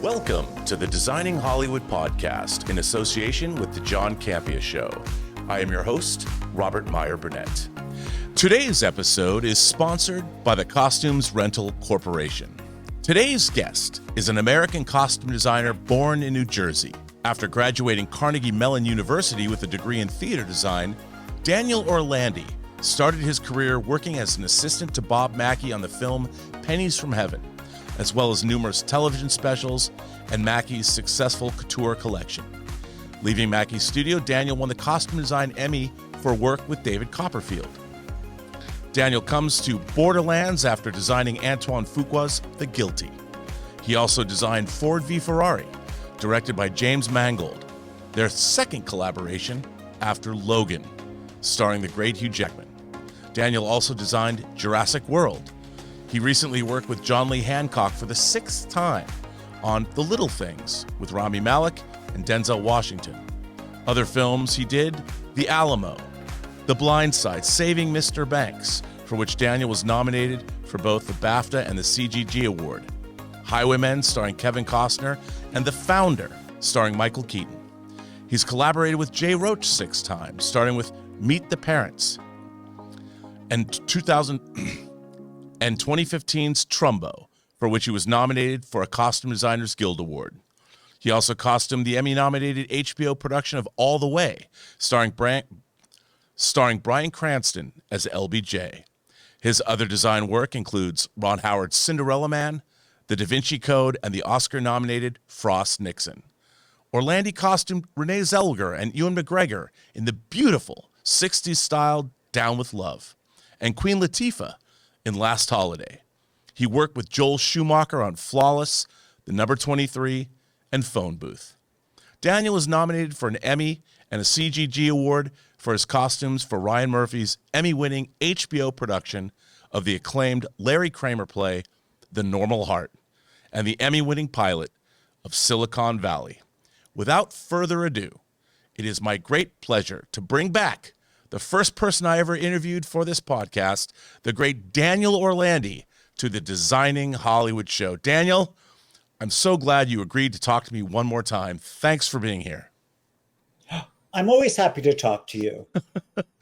Welcome to the Designing Hollywood podcast in association with the John Campea Show. I am your host, Robert Meyer Burnett. Today's episode is sponsored by the Costumes Rental Corporation. Today's guest is an American costume designer born in New Jersey. After graduating Carnegie Mellon University with a degree in theater design, Daniel Orlandi started his career working as an assistant to Bob Mackie on the film Pennies from Heaven, as well as numerous television specials and Mackie's successful couture collection. Leaving Mackie's studio, Daniel won the Costume Design Emmy for work with David Copperfield. Daniel comes to Borderlands after designing Antoine Fuqua's The Guilty. He also designed Ford v Ferrari, directed by James Mangold, their second collaboration after Logan, starring the great Hugh Jackman. Daniel also designed Jurassic World. He recently worked with John Lee Hancock for the 6th time on The Little Things with Rami Malek and Denzel Washington. Other films he did, The Alamo, The Blind Side, Saving Mr. Banks, for which Daniel was nominated for both the BAFTA and the CGG Award. Highwaymen, starring Kevin Costner, and The Founder, starring Michael Keaton. He's collaborated with Jay Roach 6 times, starting with Meet the Parents, and 2015's Trumbo, for which he was nominated for a Costume Designers Guild Award. He also costumed the Emmy-nominated HBO production of All the Way, starring Bryan Cranston as LBJ. His other design work includes Ron Howard's Cinderella Man, The Da Vinci Code, and the Oscar-nominated Frost Nixon. Orlandi costumed Renee Zellweger and Ewan McGregor in the beautiful 60s-style Down with Love, and Queen Latifah in Last Holiday. He worked with Joel Schumacher on Flawless, The Number 23, and Phone Booth. Daniel was nominated for an Emmy and a CGG Award for his costumes for Ryan Murphy's Emmy-winning HBO production of the acclaimed Larry Kramer play, The Normal Heart, and the Emmy-winning pilot of Silicon Valley. Without further ado, it is my great pleasure to bring back the first person I ever interviewed for this podcast, the great Daniel Orlandi, to the Designing Hollywood Show. Daniel, I'm so glad you agreed to talk to me one more time. Thanks for being here. I'm always happy to talk to you.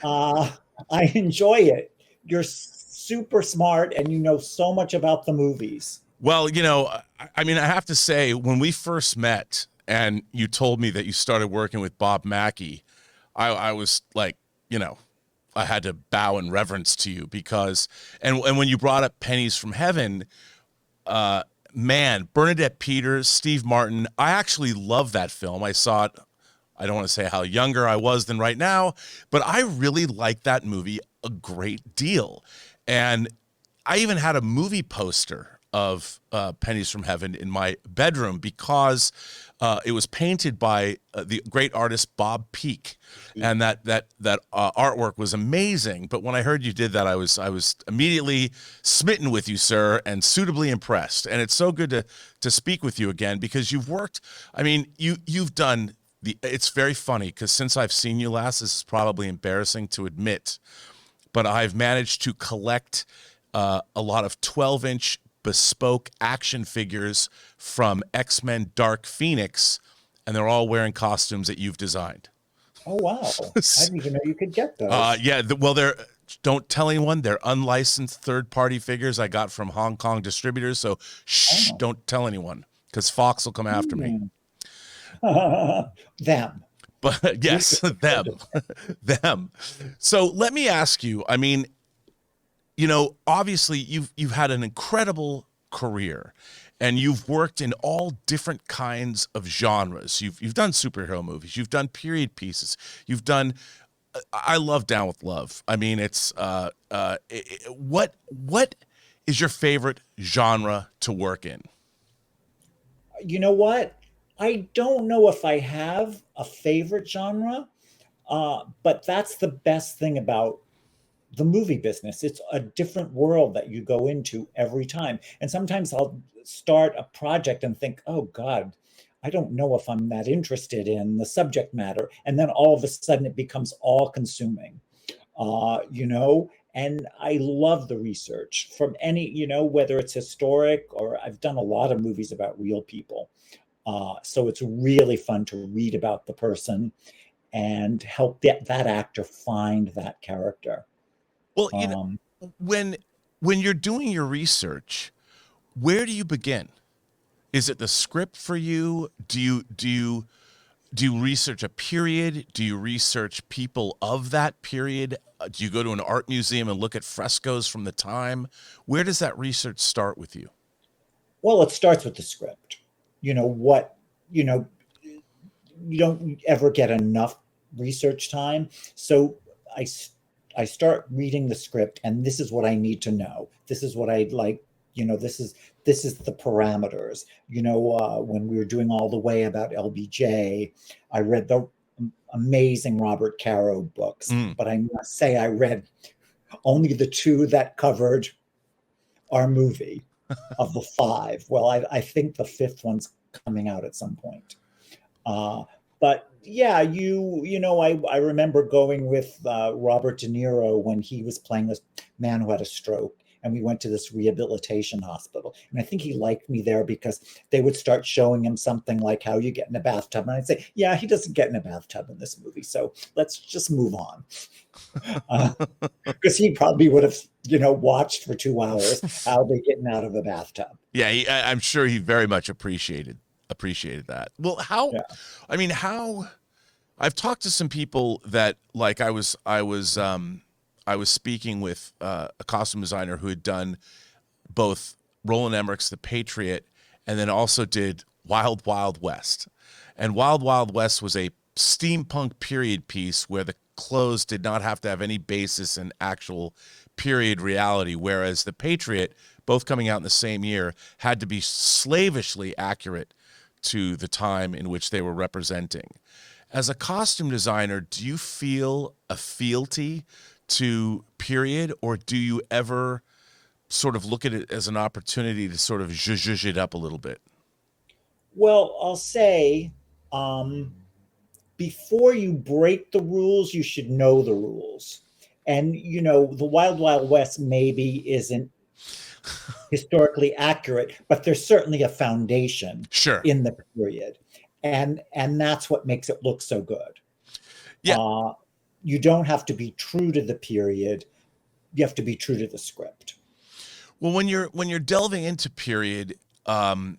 I enjoy it. You're super smart and you know so much about the movies. Well, I have to say, when we first met and you told me that you started working with Bob Mackie, I was like, I had to bow in reverence to you because, and when you brought up Pennies from Heaven, Bernadette Peters, Steve Martin, I actually love that film. I saw it. I don't want to say how younger I was than right now, but I really liked that movie a great deal. And I even had a movie poster of Pennies from Heaven in my bedroom because it was painted by the great artist Bob Peak, and that artwork was amazing. But when I heard you did that, I was immediately smitten with you, sir, and suitably impressed. And it's so good to speak with you again because you've worked. You've done it's very funny because since I've seen you last, this is probably embarrassing to admit, but I've managed to collect a lot of 12-inch bespoke action figures from X-Men Dark Phoenix, and they're all wearing costumes that you've designed. Oh, wow. I didn't even know you could get those. Don't tell anyone. They're unlicensed third-party figures I got from Hong Kong distributors, so don't tell anyone, because Fox will come after me. Them. But yes, them. So let me ask you, obviously you've had an incredible career and you've worked in all different kinds of genres. You've done superhero movies, you've done period pieces, you've done, I love Down with Love. What is your favorite genre to work in? You know what? I don't know if I have a favorite genre, but that's the best thing about the movie business. It's a different world that you go into every time. And sometimes I'll start a project and think, oh God, I don't know if I'm that interested in the subject matter. And then all of a sudden it becomes all consuming, And I love the research from any, whether it's historic or I've done a lot of movies about real people. So it's really fun to read about the person and help that actor find that character. Well, when you're doing your research, where do you begin? Is it the script for you? Do you research a period? Do you research people of that period? Do you go to an art museum and look at frescoes from the time? Where does that research start with you? Well, it starts with the script. You don't ever get enough research time. So I start reading the script, and this is what I need to know. This is what I'd like. This is the parameters. When we were doing All the Way about LBJ, I read the amazing Robert Caro books, but I must say I read only the two that covered our movie of the five. Well, I think the fifth one's coming out at some point. But yeah, I remember going with Robert De Niro when he was playing this man who had a stroke, and we went to this rehabilitation hospital. And I think he liked me there because they would start showing him something like how you get in a bathtub. And I'd say, yeah, he doesn't get in a bathtub in this movie, so let's just move on. Because he probably would have, watched for 2 hours how they getting out of a bathtub. Yeah, I'm sure he very much appreciated that. Well, how I've talked to some people that, like, I was speaking with a costume designer who had done both Roland Emmerich's The Patriot and then also did Wild Wild West. And Wild Wild West was a steampunk period piece where the clothes did not have to have any basis in actual period reality, whereas The Patriot, both coming out in the same year, had to be slavishly accurate to the time in which they were representing. As a costume designer, do you feel a fealty to period, or do you ever sort of look at it as an opportunity to sort of zhuzh it up a little bit? Well, I'll say, before you break the rules, you should know the rules. And, the Wild Wild West maybe isn't historically accurate, but there's certainly a foundation in the period. And that's what makes it look so good. Yeah. You don't have to be true to the period. You have to be true to the script. Well, when you're delving into period, do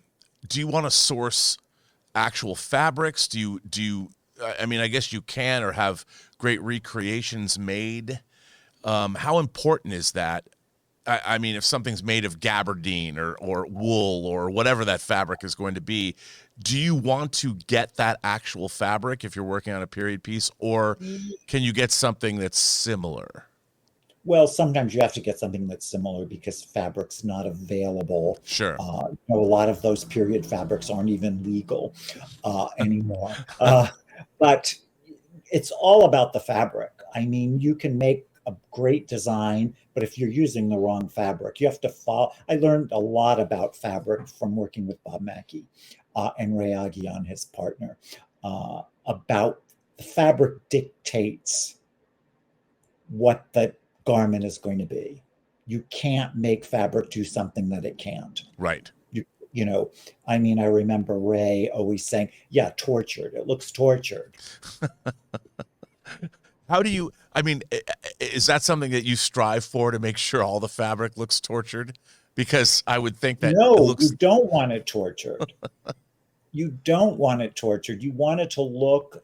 you want to source actual fabrics? Do you I mean, I guess you can, or have great recreations made. How important is that? I mean, if something's made of gabardine or wool or whatever that fabric is going to be, do you want to get that actual fabric if you're working on a period piece, or can you get something that's similar? Well, sometimes you have to get something that's similar because fabric's not available. Sure. A lot of those period fabrics aren't even legal anymore. But it's all about the fabric. I mean, you can make a great design, but if you're using the wrong fabric, you have to follow. I learned a lot about fabric from working with Bob Mackie and Ray Aguian, his partner, about the fabric dictates what the garment is going to be. You can't make fabric do something that it can't. Right. I mean, I remember Ray always saying, yeah, tortured. It looks tortured. How do you, I mean, is that something that you strive for, to make sure all the fabric looks tortured? Because I would think that you don't want it tortured. You don't want it tortured. You want it to look,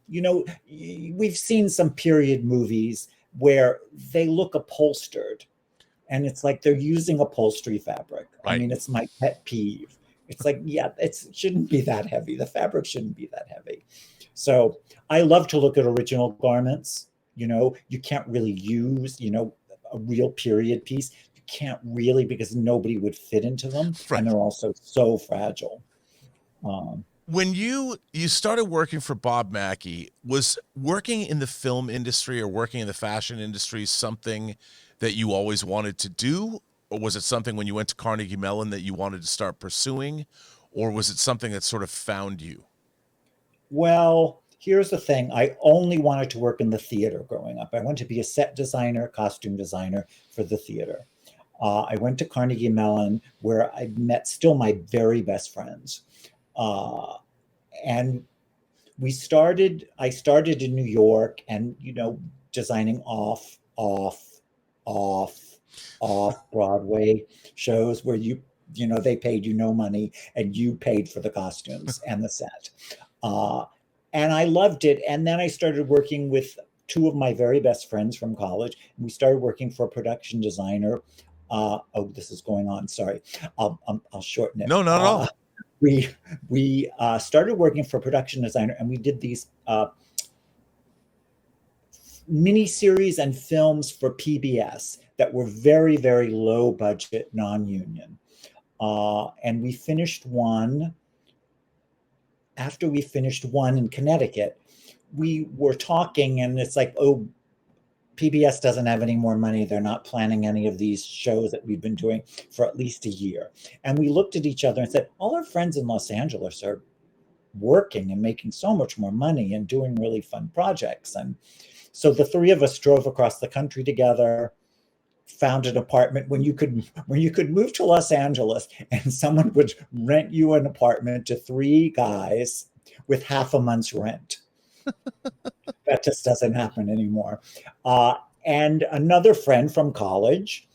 we've seen some period movies where they look upholstered, and it's like they're using upholstery fabric. Right. I mean, it's my pet peeve. It's like, yeah, it shouldn't be that heavy. The fabric shouldn't be that heavy. So I love to look at original garments. You can't really use, a real period piece. You can't really, because nobody would fit into them. Right. And they're also so fragile. When you started working for Bob Mackie, was working in the film industry or working in the fashion industry something that you always wanted to do? Or was it something when you went to Carnegie Mellon that you wanted to start pursuing? Or was it something that sort of found you? Well, Here's the thing. I only wanted to work in the theater growing up. I wanted to be a set designer, costume designer for the theater. I went to Carnegie Mellon, where I met still my very best friends. And I started in New York and, designing off Broadway shows where they paid you no money and you paid for the costumes and the set. And I loved it. And then I started working with two of my very best friends from college. And we started working for a production designer. This is going on. Sorry. I'll shorten it. No, not at all. We started working for a production designer, and we did these miniseries and films for PBS that were very, very low budget, non-union. And we finished one. After we finished one in Connecticut, we were talking, and it's like, oh, PBS doesn't have any more money. They're not planning any of these shows that we've been doing for at least a year. And we looked at each other and said, all our friends in Los Angeles are working and making so much more money and doing really fun projects. And so the three of us drove across the country together, found an apartment. When you could move to Los Angeles and someone would rent you an apartment to three guys with half a month's rent. That just doesn't happen anymore. And another friend from college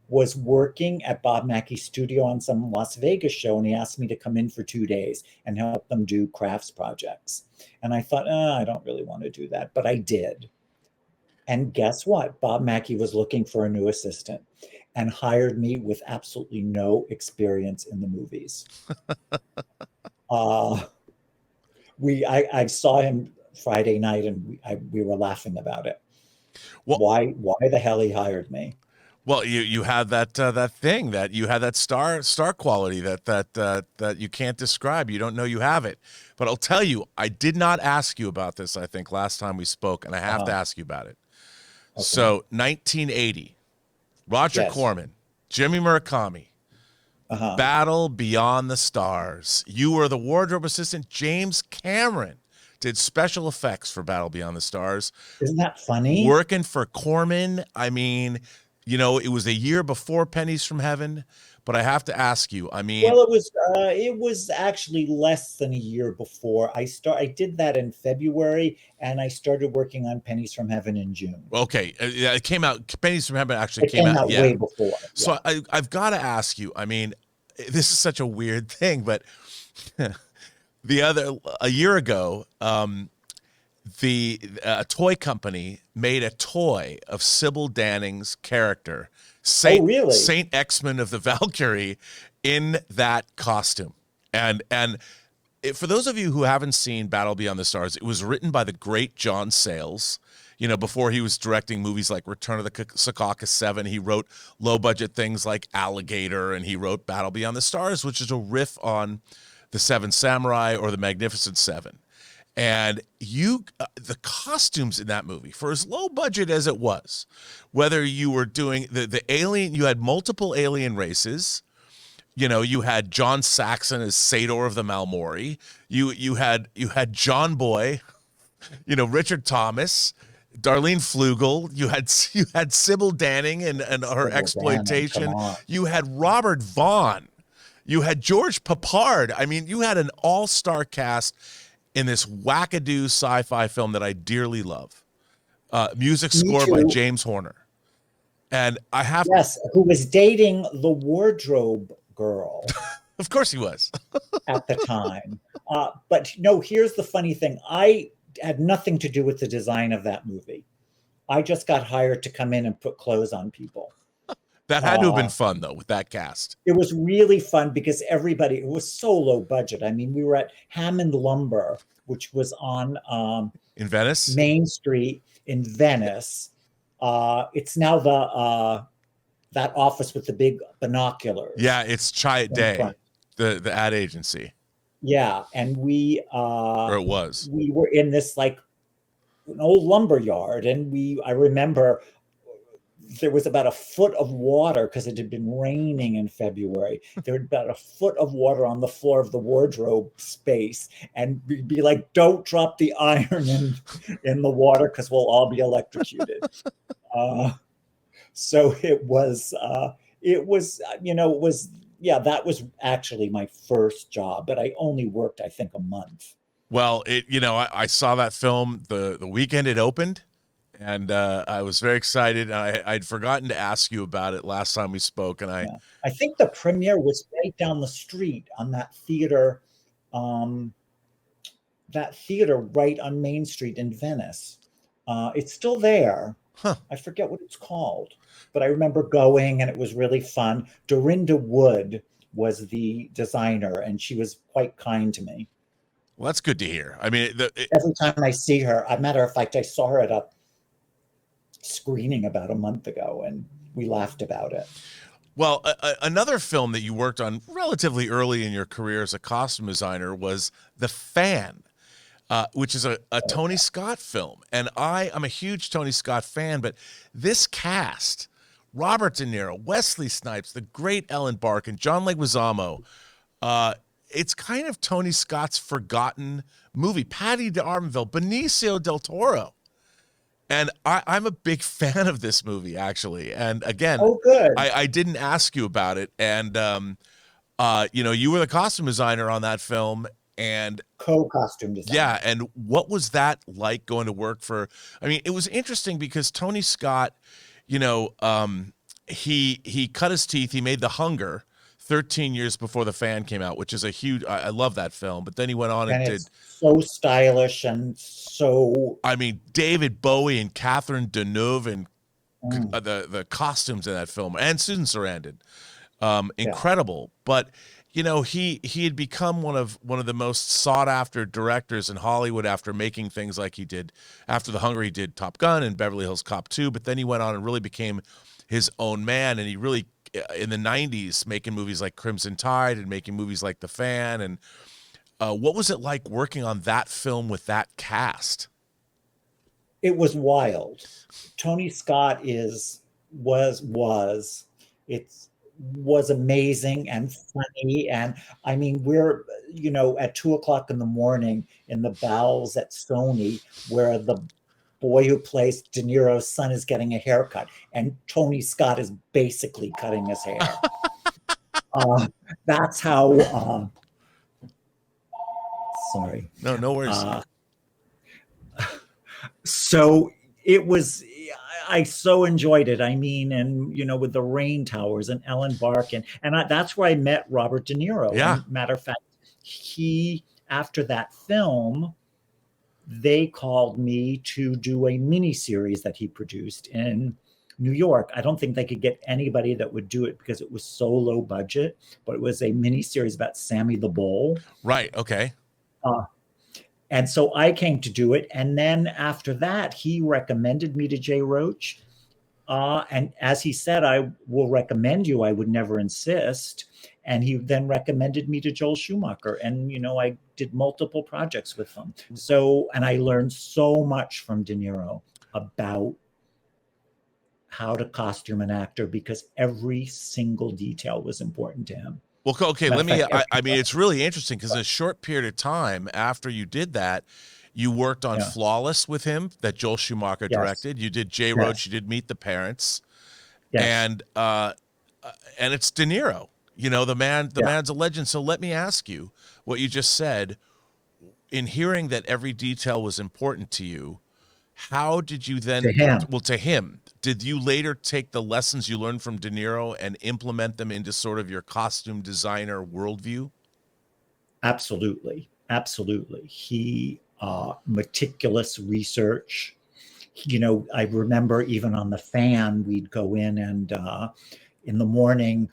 was working at Bob Mackey's studio on some Las Vegas show, and he asked me to come in for 2 days and help them do crafts projects. And I thought, I don't really want to do that, but I did. And guess what? Bob Mackey was looking for a new assistant and hired me with absolutely no experience in the movies. I saw him Friday night, and we were laughing about it. Well, why the hell he hired me? Well, you had that thing, that you had that star quality that you can't describe. You don't know you have it. But I'll tell you, I did not ask you about this, I think, last time we spoke, and I have to ask you about it. Okay. So 1980, Roger Corman, Jimmy Murakami, Battle Beyond the Stars. You were the wardrobe assistant. James Cameron did special effects for Battle Beyond the Stars. Isn't that funny? Working for Corman. I mean, it was a year before Pennies from Heaven, but I have to ask you, I mean... Well, it was actually less than a year before. I did that in February, and I started working on Pennies from Heaven in June. Okay. It came out, Pennies from Heaven actually came out way before. Yeah. So I've got to ask you, I mean, this is such a weird thing, but a year ago, a toy company made a toy of Sybil Danning's character, Saint Exmond of the Valkyrie, in that costume. And for those of you who haven't seen Battle Beyond the Stars, it was written by the great John Sayles. Before he was directing movies like Return of the Secaucus 7, he wrote low-budget things like Alligator, and he wrote Battle Beyond the Stars, which is a riff on The Seven Samurai or The Magnificent Seven. And the costumes in that movie, for as low budget as it was, whether you were doing the alien, you had multiple alien races. You had John Saxon as Sador of the Malmori. You had John Boy, Richard Thomas, Darlene Flugel. You had Sybil Danning and her exploitation. You had Robert Vaughn. You had George Papard. I mean, you had an all-star cast in this wackadoo sci-fi film that I dearly love. Music score by James Horner. And I have... Yes, who was dating the wardrobe girl. Of course he was. At the time. But no, here's the funny thing. I had nothing to do with the design of that movie. I just got hired to come in and put clothes on people. That had to have been fun, though, with that cast. It was really fun because it was so low budget. I mean, we were at Hammond Lumber, which was on in Venice, Main Street in Venice. It's now that office with the big binoculars. Yeah, it's Chiat Day, the ad agency. Yeah, and we were in this like an old lumber yard, and I remember there was about a foot of water because it had been raining in February. There had about a foot of water on the floor of the wardrobe space, and we'd be like, "Don't drop the iron in the water because we'll all be electrocuted." So it was, yeah, that was actually my first job, but I only worked, I think, a month. Well, I saw that film the weekend it opened, and I was very excited. I'd forgotten to ask you about it last time we spoke, and I think the premiere was right down the street on that theater right on Main Street in Venice. It's still there. Huh. I forget what it's called, but I remember going, and it was really fun. Dorinda Wood was the designer, and she was quite kind to me. Well, that's good to hear. I mean, every time I see her, a matter of fact, I saw her at a screening about a month ago, and we laughed about it. Well, another film that you worked on relatively early in your career as a costume designer was The Fan, which is a Tony Scott film. And I'm a huge Tony Scott fan, but this cast, Robert De Niro, Wesley Snipes, the great Ellen Barkin, John Leguizamo, it's kind of Tony Scott's forgotten movie. Patty d'Arbanville, Benicio del Toro. And I'm a big fan of this movie, actually. And again, good. I didn't ask you about it. And, you were the costume designer on that film. And co-costume designer. Yeah. And what was that like going to work for? I mean, it was interesting because Tony Scott, he cut his teeth. He made The Hunger 13 years before The Fan came out, which is a huge, I love that film. But then he went on and did so stylish and so. I mean, David Bowie and Catherine Deneuve and the costumes in that film, and Susan Sarandon, incredible. But he had become one of the most sought after directors in Hollywood after making things like he did after The Hunger. He did Top Gun and Beverly Hills Cop 2, but then he went on and really became his own man, and he really in the 90s making movies like Crimson Tide and making movies like The Fan. And what was it like working on that film with that cast? It was wild. Tony Scott was amazing and funny. And I mean, we're, at 2:00 in the morning in the bowels at Sony, where the boy who plays De Niro's son is getting a haircut, and Tony Scott is basically cutting his hair. That's how. Sorry. No worries. So it was. I so enjoyed it. I mean, and with the Rain Towers and Ellen Barkin, and that's where I met Robert De Niro. Yeah. And matter of fact, after that film, they called me to do a mini series that he produced in New York. I don't think they could get anybody that would do it because it was so low budget, but it was a mini series about Sammy the Bull. Right. Okay. And so I came to do it. And then after that, he recommended me to Jay Roach. And as he said, I will recommend you. I would never insist. And he then recommended me to Joel Schumacher. And, I did multiple projects with him. So, and I learned so much from De Niro about how to costume an actor because every single detail was important to him. Well, okay, I mean, it's really interesting because in a short period of time after you did that, you worked on Flawless with him that Joel Schumacher directed. You did Jay Roach. You did Meet the Parents. Yes. And it's De Niro. The man's a legend. So let me ask you what you just said. In hearing that every detail was important to you, how did you then, to him, did you later take the lessons you learned from De Niro and implement them into sort of your costume designer worldview? Absolutely. He, meticulous research. I remember even on The Fan, we'd go in and in the morning,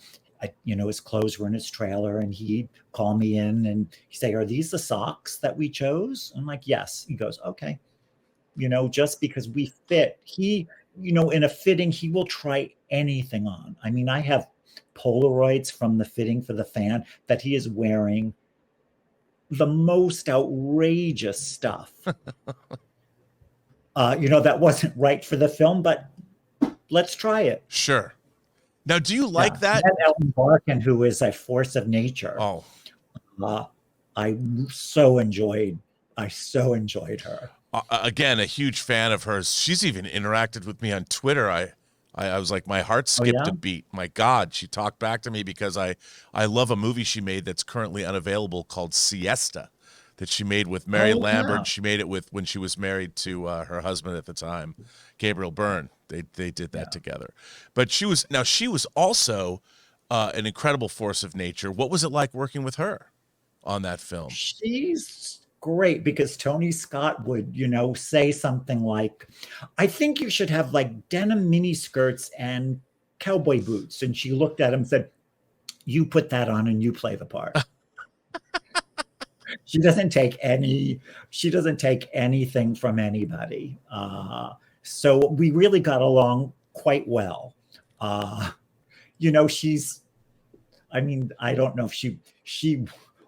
his clothes were in his trailer and he'd call me in and he'd say, "Are these the socks that we chose?" I'm like, "Yes." He goes, "Okay." Just because we fit. He, in a fitting, he will try anything on. I mean, I have Polaroids from the fitting for The Fan that he is wearing the most outrageous stuff. That wasn't right for the film, but let's try it. Sure. Now, do you like that? And Ellen Barkin, who is a force of nature. Oh, I so enjoyed her. Again, a huge fan of hers. She's even interacted with me on Twitter. I was like, my heart skipped a beat. My God, she talked back to me because I love a movie she made that's currently unavailable called Siesta, that she made with Mary Lambert. Yeah. She made it with when she was married to her husband at the time, Gabriel Byrne. They did that together. But she was also an incredible force of nature. What was it like working with her on that film? She's great because Tony Scott would, say something like, I think you should have like denim mini skirts and cowboy boots. And she looked at him and said, you put that on and you play the part. She doesn't take anything from anybody. So we really got along quite well. I don't know if she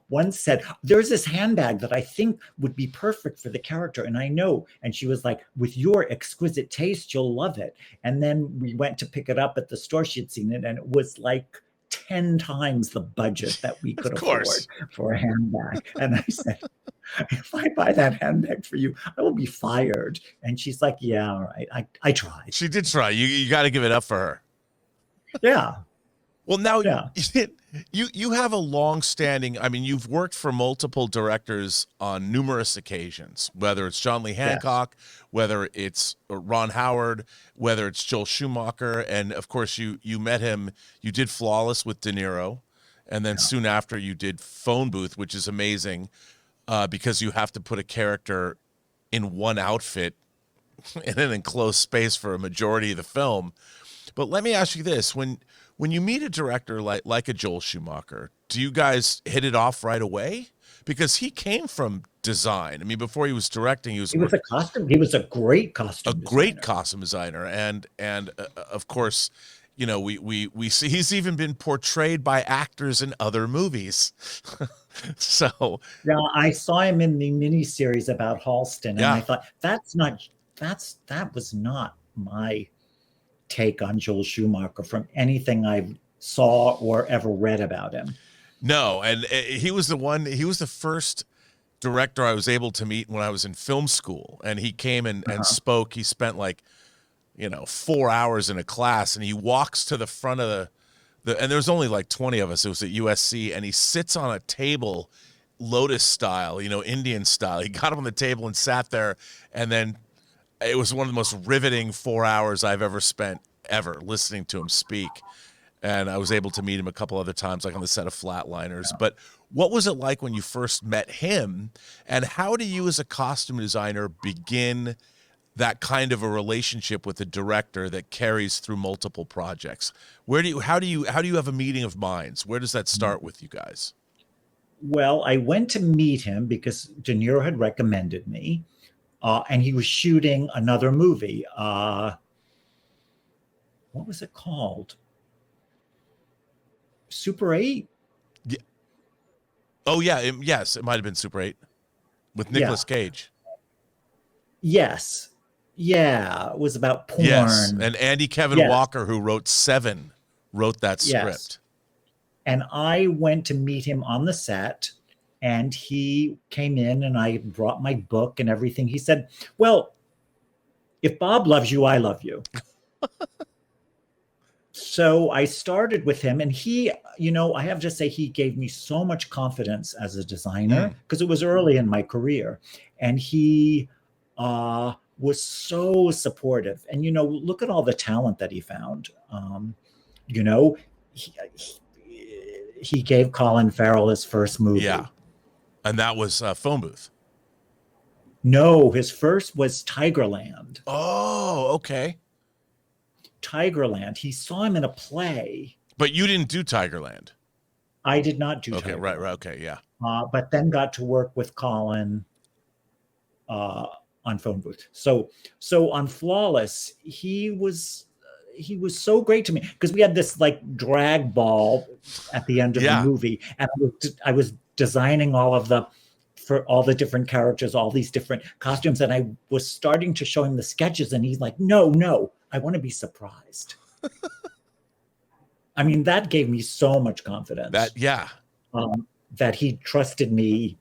once said, there's this handbag that I think would be perfect for the character. And I know. And she was like, with your exquisite taste, you'll love it. And then we went to pick it up at the store. She'd seen it. And it was like 10 times the budget that we could afford for a handbag. And I said, if I buy that handbag for you, I will be fired. And she's like, yeah, all right. I tried. She did try. You got to give it up for her. Yeah. Well, now you have a long-standing. I mean, you've worked for multiple directors on numerous occasions, whether it's John Lee Hancock, whether it's Ron Howard, whether it's Joel Schumacher, and of course you met him. You did Flawless with De Niro, and then soon after you did Phone Booth, which is amazing because you have to put a character in one outfit in an enclosed space for a majority of the film. But let me ask you this: when you meet a director like a Joel Schumacher, do you guys hit it off right away? Because he came from design. I mean, before he was directing, he was a great costume designer. And of course, we see he's even been portrayed by actors in other movies. So yeah, I saw him in the miniseries about Halston, and I thought that was not my take on Joel Schumacher from anything I saw or ever read about him. No, and he was the first director I was able to meet when I was in film school, and he came and spoke. He spent 4 hours in a class, and he walks to the front of the and there's only like 20 of us. It was at USC, and he sits on a table, Lotus style, Indian style. He got up on the table and sat there, and then it was one of the most riveting 4 hours I've ever spent listening to him speak. And I was able to meet him a couple other times, like on the set of Flatliners. Yeah. But what was it like when you first met him? And how do you as a costume designer begin that kind of a relationship with a director that carries through multiple projects? How do you have a meeting of minds? Where does that start with you guys? Well, I went to meet him because De Niro had recommended me. And he was shooting another movie. What was it called? Super 8? Yeah. Oh, yeah. Yes, it might have been Super 8 with Nicolas Cage. Yes. Yeah. It was about porn. Yes. And Andy Kevin Walker, who wrote Seven, wrote that script. Yes. And I went to meet him on the set. And he came in and I brought my book and everything. He said, well, if Bob loves you, I love you. So I started with him, and he, I have to say, he gave me so much confidence as a designer because it was early in my career. And he was so supportive. And, look at all the talent that he found. He gave Colin Farrell his first movie. Yeah. And that was Phone Booth. No, his first was Tigerland. Oh, okay. Tigerland. He saw him in a play. But you didn't do Tigerland. I did not do Tigerland. Okay, right. Okay, yeah. But then got to work with Colin on Phone Booth. So on Flawless, he was so great to me because we had this like drag ball at the end of the movie, and I was designing for all the different characters, all these different costumes, and I was starting to show him the sketches, and he's like, no, I want to be surprised. I mean, that gave me so much confidence. That he trusted me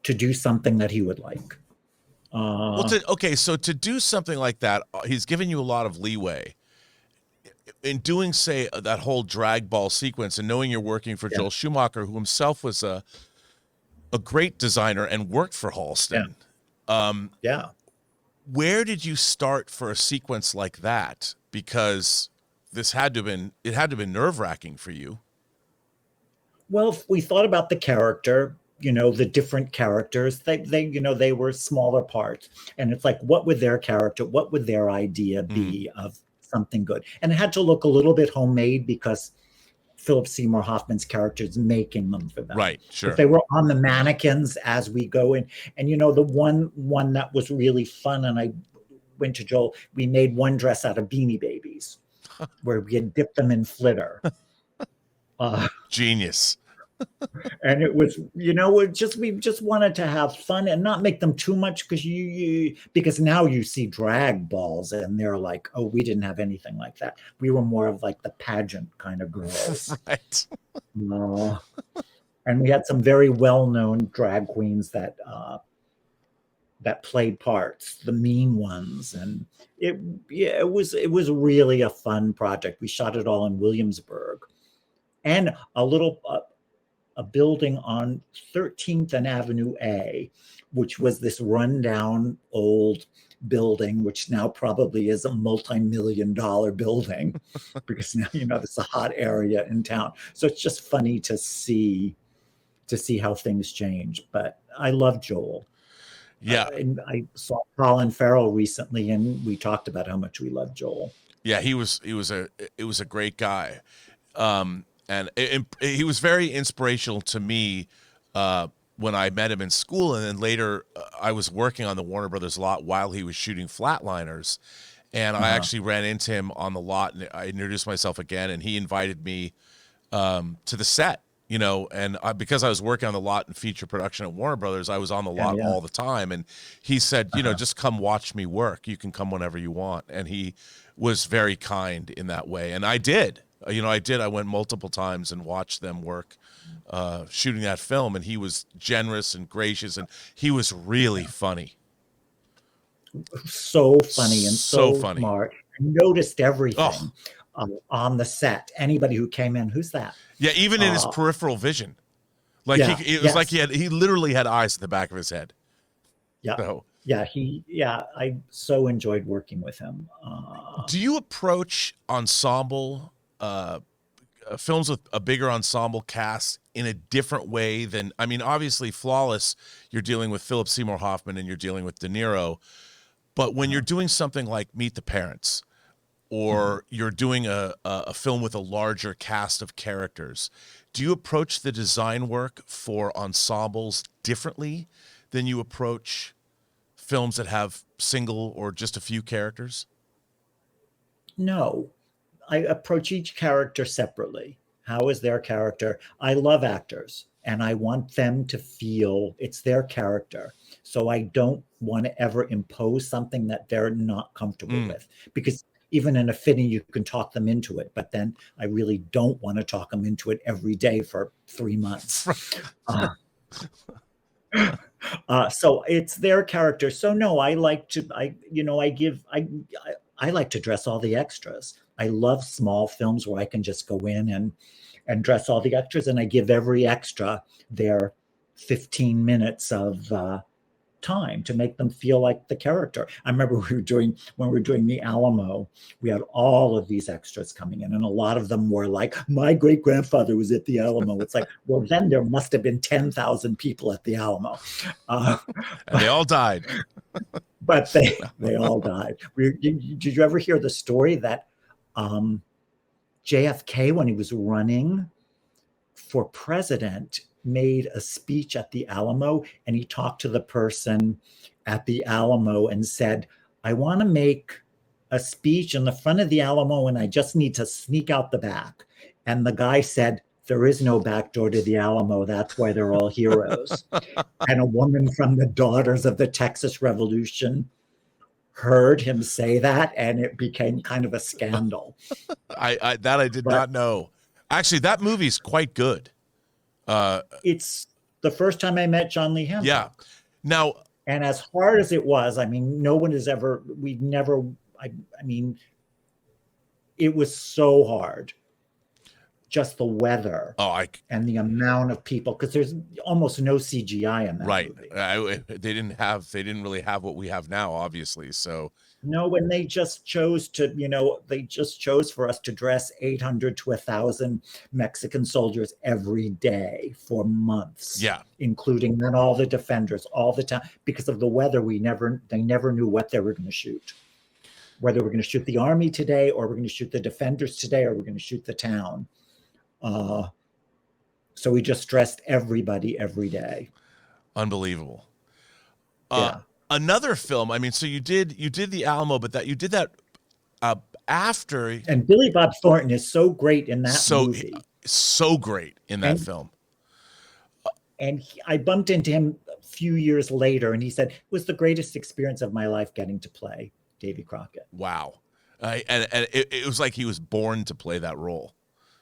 to do something that he would like. So to do something like that, he's giving you a lot of leeway in doing, say, that whole drag ball sequence, and knowing you're working for Joel Schumacher, who himself was a great designer and worked for Halston. Where did you start for a sequence like that? Because it had to have been nerve-wracking for you. Well, we thought about the character, the different characters. They were smaller parts. And it's like, what would their character, what would their idea be of something good? And it had to look a little bit homemade because Philip Seymour Hoffman's character is making them for them. Right, sure. But they were on the mannequins as we go in. And the one that was really fun, and I went to Joel, we made one dress out of Beanie Babies where we had dipped them in flitter. Genius. And it was, we just wanted to have fun and not make them too much, because now you see drag balls and they're like, oh, we didn't have anything like that. We were more of like the pageant kind of girls. Right. And we had some very well-known drag queens that played parts, the mean ones. And it was really a fun project. We shot it all in Williamsburg, and a building on 13th and Avenue A, which was this rundown old building, which now probably is a multi-million-dollar building because now, it's a hot area in town. So it's just funny to see how things change. But I love Joel. Yeah. And I saw Colin Farrell recently, and we talked about how much we love Joel. Yeah, he was a great guy. And he was very inspirational to me when I met him in school. And then later I was working on the Warner Brothers lot while he was shooting Flatliners. And I actually ran into him on the lot, and I introduced myself again, and he invited me to the set, and because I was working on the lot in feature production at Warner Brothers, I was on the lot all the time. And he said, just come watch me work. You can come whenever you want. And he was very kind in that way. And I did. I went multiple times and watched them work shooting that film, and he was generous and gracious, and he was really funny. So funny and so funny. Smart. I noticed everything on the set. Anybody who came in, who's that? Yeah, even in his peripheral vision. Like it was like he literally had eyes at the back of his head. Yeah. So. I so enjoyed working with him. Do you approach ensemble films with a bigger ensemble cast in a different way than, obviously Flawless, you're dealing with Philip Seymour Hoffman and you're dealing with De Niro, but when you're doing something like Meet the Parents, or you're doing a film with a larger cast of characters, do you approach the design work for ensembles differently than you approach films that have single or just a few characters? No. I approach each character separately. How is their character? I love actors, and I want them to feel it's their character. So I don't want to ever impose something that they're not comfortable with, because even in a fitting, you can talk them into it. But then I really don't want to talk them into it every day for 3 months. So it's their character. So no, I like to dress all the extras. I love small films where I can just go in and dress all the extras, and I give every extra their 15 minutes of time to make them feel like the character. I remember when we were doing The Alamo, we had all of these extras coming in, and a lot of them were like, my great grandfather was at the Alamo. It's like, well, then there must have been 10,000 people at the Alamo. And they all died. But they all died. Did you ever hear the story that JFK, when he was running for president, made a speech at the Alamo, and he talked to the person at the Alamo and said, I want to make a speech in the front of the Alamo, and I just need to sneak out the back. And the guy said, there is no back door to the Alamo. That's why they're all heroes. And a woman from the Daughters of the Texas Revolution heard him say that, and it became kind of a scandal. I did But not know. Actually, that movie's quite good. it's the first time I met John Lee Yeah. Hancock. Now, And as hard as it was, I mean, no one has ever, I mean, it was so hard. Just the weather and the amount of people, because there's almost no CGI in that movie. They didn't really have what we have now, obviously. So no, and they just chose for us to dress 800 to 1,000 Mexican soldiers every day for months. Yeah, including then all the defenders all the time. Because of the weather, they never knew what they were going to shoot. Whether we're going to shoot the army today, or we're going to shoot the defenders today, or we're going to shoot the town. So we just dressed everybody every day. Unbelievable. Yeah. Another film. I mean, so you did the Alamo, but you did that after. And Billy Bob Thornton is so great in that movie. So great in that film. And I bumped into him a few years later, and he said it was the greatest experience of my life getting to play Davy Crockett. Wow. And it was like he was born to play that role.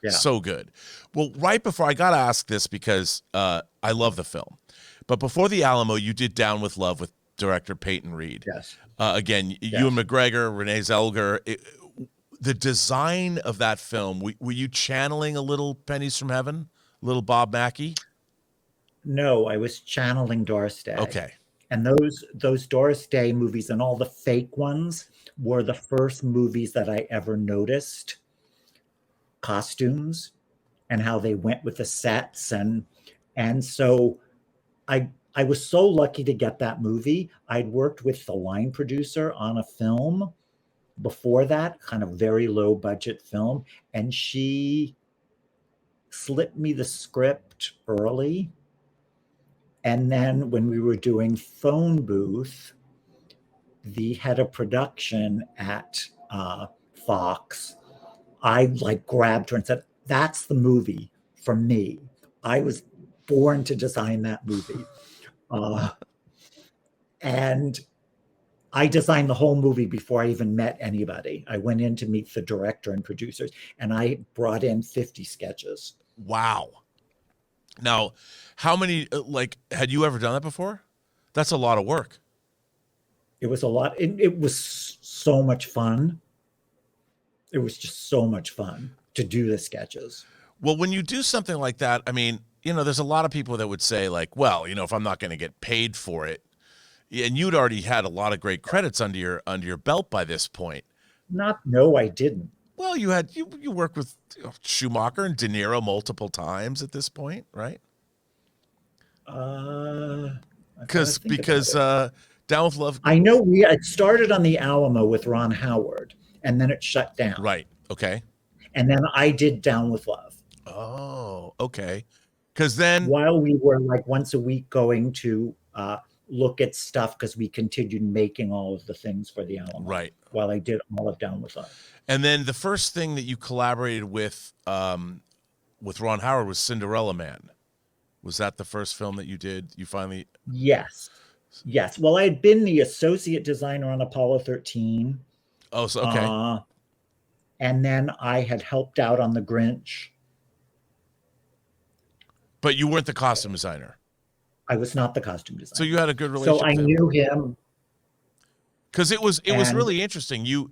Yeah. So good. Well, right before, I got to ask this because I love the film. But before the Alamo, you did Down with Love with director Peyton Reed. Yes. Again, Ewan McGregor, Renee Zellweger. The design of that film, were you channeling a little Pennies from Heaven, a little Bob Mackie? No, I was channeling Doris Day. Okay. And those Doris Day movies and all the fake ones were the first movies that I ever noticed costumes and how they went with the sets. And so I was so lucky to get that movie. I'd worked with the line producer on a film before that, kind of very low budget film. And she slipped me the script early. And then when we were doing Phone Booth, the head of production at Fox, I grabbed her and said, "That's the movie for me. I was born to design that movie." And I designed the whole movie before I even met anybody. I went in to meet the director and producers, and I brought in 50 sketches. Wow. Now, how many, had you ever done that before? That's a lot of work. It was a lot. It was so much fun. It was just so much fun to do the sketches. Well, when you do something like that, I mean, there's a lot of people that would say well, if I'm not going to get paid for it, and you'd already had a lot of great credits under your belt by this point. No, I didn't. Well, you worked with Schumacher and De Niro multiple times at this point, right? Because Down with Love. I know it started on the Alamo with Ron Howard, and then it shut down. Right. Okay. And then I did Down with Love. Oh, okay. Because then, while we were once a week going to look at stuff, because we continued making all of the things for the Alamo. Right. While I did all of Down with Love. And then the first thing that you collaborated with Ron Howard was Cinderella Man. Was that the first film that you did? You finally? Yes. Well, I had been the associate designer on Apollo 13. Oh, so okay. And then I had helped out on the Grinch. But you weren't the costume designer. I was not the costume designer. So you had a good relationship. So I knew him. Because it was really interesting. You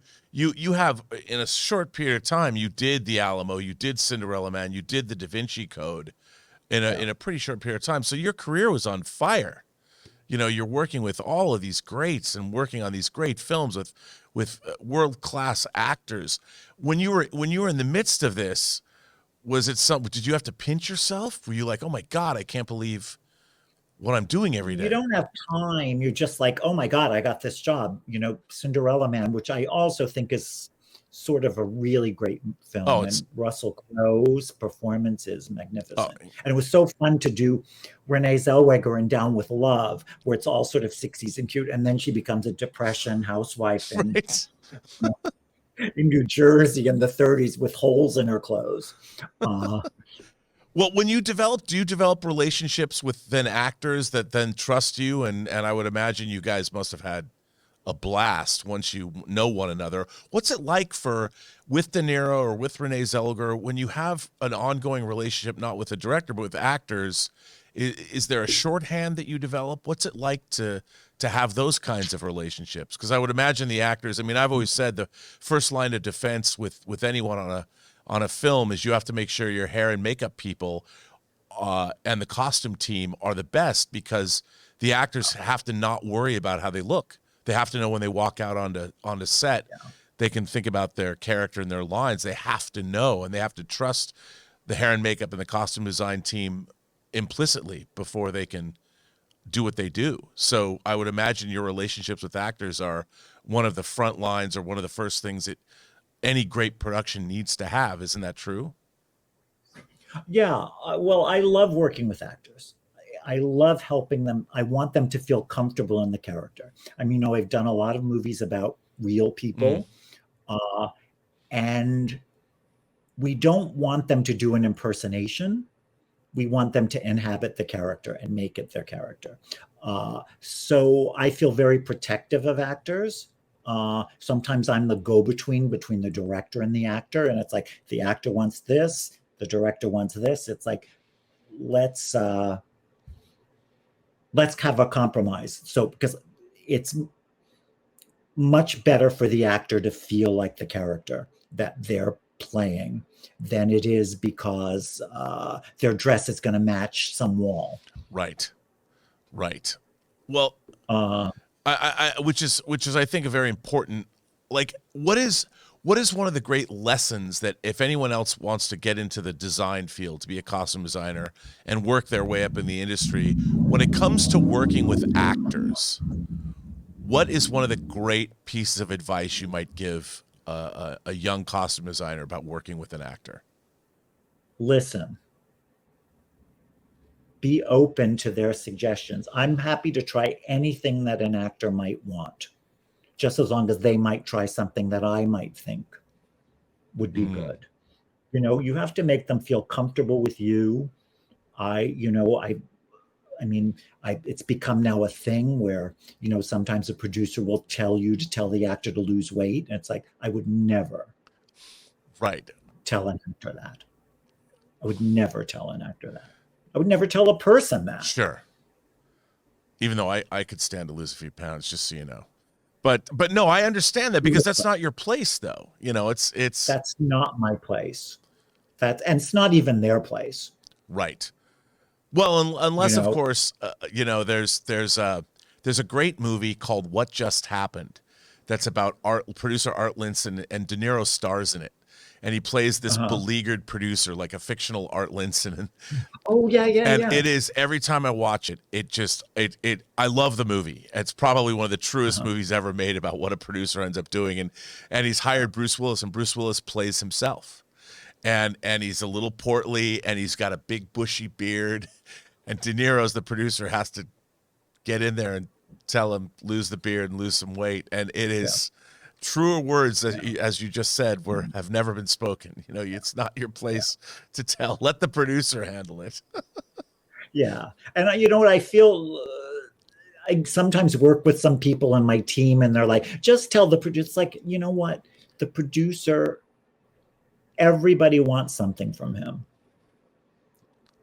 have, in a short period of time, you did the Alamo, you did Cinderella Man, you did the Da Vinci Code in a pretty short period of time. So your career was on fire. You're working with all of these greats and working on these great films with world-class actors. When you were in the midst of this, was it something? Did you have to pinch yourself? Were you like, "Oh my God, I can't believe what I'm doing every day"? You don't have time. You're just like, "Oh my God, I got this job." Cinderella Man, which I also think is sort of a really great film. And Russell Crowe's performance is magnificent. And it was so fun to do Renee Zellweger in Down with Love, where it's all sort of 60s and cute. And then she becomes a depression housewife in New Jersey in the 30s with holes in her clothes. Well, when do you develop relationships with then actors that then trust you? And I would imagine you guys must have had a blast once you know one another. What's it like with De Niro or with Renee Zellweger when you have an ongoing relationship, not with the director, but with actors? Is there a shorthand that you develop? What's it like to have those kinds of relationships? Because I would imagine the actors, I mean, I've always said the first line of defense with anyone on a film is you have to make sure your hair and makeup people and the costume team are the best, because the actors have to not worry about how they look. They have to know when they walk out onto set, they can think about their character and their lines. They have to know, and they have to trust the hair and makeup and the costume design team implicitly before they can do what they do. So I would imagine your relationships with actors are one of the front lines or one of the first things that any great production needs to have. Isn't that true? Yeah. Well, I love working with actors. I love helping them. I want them to feel comfortable in the character. I mean, I've done a lot of movies about real people, and we don't want them to do an impersonation. We want them to inhabit the character and make it their character. So I feel very protective of actors. Sometimes I'm the go-between between the director and the actor, and it's like the actor wants this, the director wants this. It's like, let's have a compromise. So because it's much better for the actor to feel like the character that they're playing than it is because their dress is going to match some wall. Right. Well, which is I think a very important. Like, what is one of the great lessons that if anyone else wants to get into the design field to be a costume designer and work their way up in the industry, when it comes to working with actors, what is one of the great pieces of advice you might give a young costume designer about working with an actor? Listen. Be open to their suggestions. I'm happy to try anything that an actor might want, just as long as they might try something that I might think would be good. You know, you have to make them feel comfortable with you. It's become now a thing where, sometimes a producer will tell you to tell the actor to lose weight. And it's like, I would never tell an actor that. I would never tell an actor that. I would never tell a person that. Sure. Even though I could stand to lose a few pounds, just so you know. But no, I understand that, because that's not your place, though. It's that's not my place. And it's not even their place. Right. Well, unless of course, there's a great movie called What Just Happened, that's about producer Art Linson, and De Niro stars in it, and he plays this beleaguered producer, like a fictional Art Linson. Oh yeah. It is, every time I watch it, I love the movie. It's probably one of the truest movies ever made about what a producer ends up doing, and he's hired Bruce Willis, and Bruce Willis plays himself. And he's a little portly, and he's got a big bushy beard, and De Niro's the producer has to get in there and tell him lose the beard and lose some weight. And it is truer words, as you just said, have never been spoken. It's not your place to tell. Let the producer handle it. Yeah, and you know what I feel. I sometimes work with some people on my team, and they're like, "Just tell the producer." It's like, you know what, the producer. Everybody wants something from him.